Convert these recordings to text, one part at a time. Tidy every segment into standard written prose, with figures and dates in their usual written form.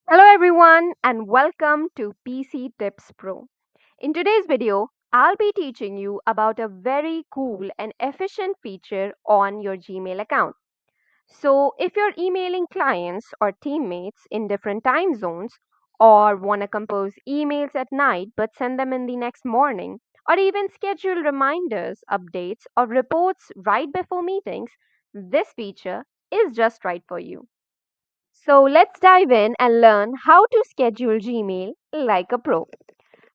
Hello everyone and welcome to PC Tips Pro. In today's video, I'll be teaching you about a very cool and efficient feature on your Gmail account. So, if you're emailing clients or teammates in different time zones, or want to compose emails at night but send them in the next morning, or even schedule reminders, updates, or reports right before meetings, this feature is just right for you. So let's dive in and learn how to schedule Gmail like a pro.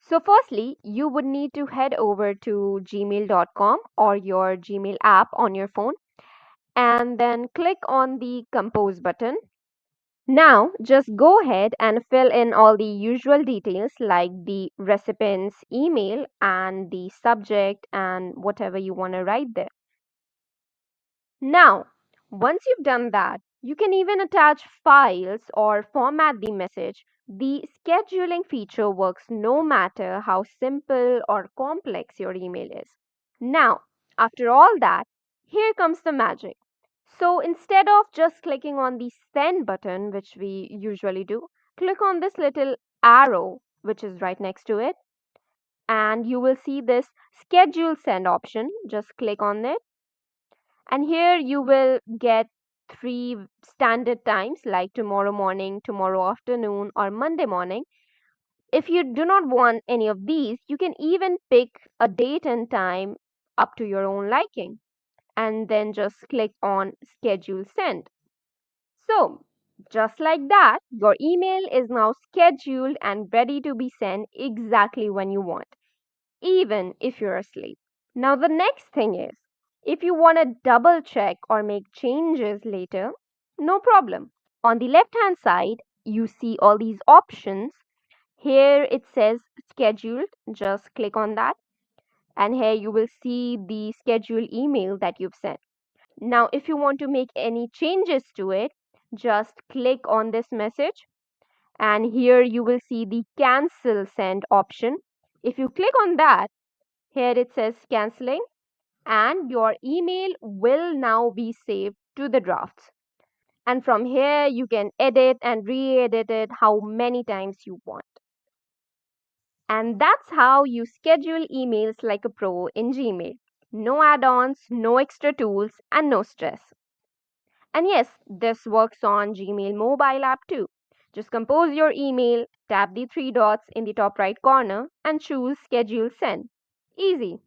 So, firstly, you would need to head over to gmail.com or your Gmail app on your phone and then click on the Compose button. Now, just go ahead and fill in all the usual details like the recipient's email and the subject and whatever you want to write there. Now, once you've done that, you can even attach files or format the message. The scheduling feature works no matter how simple or complex your email is. Now, after all that, here comes the magic. So instead of just clicking on the send button, which we usually do, click on this little arrow, which is right next to it, and you will see this schedule send option. Just click on it and here you will get three standard times like tomorrow morning, tomorrow afternoon, or Monday morning. If you do not want any of these, you can even pick a date and time up to your own liking and then just click on schedule send. So, just like that, your email is now scheduled and ready to be sent exactly when you want, even if you're asleep. Now, the next thing is if you want to double check or make changes later, no problem. On the left hand side, you see all these options. Here it says scheduled, just click on that, and here you will see the scheduled email that you've sent. Now, if you want to make any changes to it, just click on this message, and here you will see the cancel send option. If you click on that, here it says canceling and your email will now be saved to the drafts. And from here, you can edit and re edit it how many times you want. And that's how you schedule emails like a pro in Gmail. No add ons, no extra tools, and no stress. And yes, this works on Gmail mobile app too. Just compose your email, tap the three dots in the top right corner, and choose Schedule Send. Easy.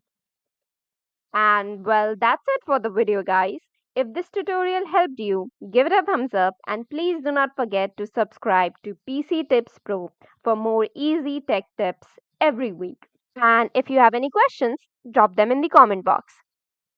And well, that's it for the video, guys. If this tutorial helped you, give it a thumbs up and please do not forget to subscribe to PC Tips Pro for more easy tech tips every week. And if you have any questions, drop them in the comment box.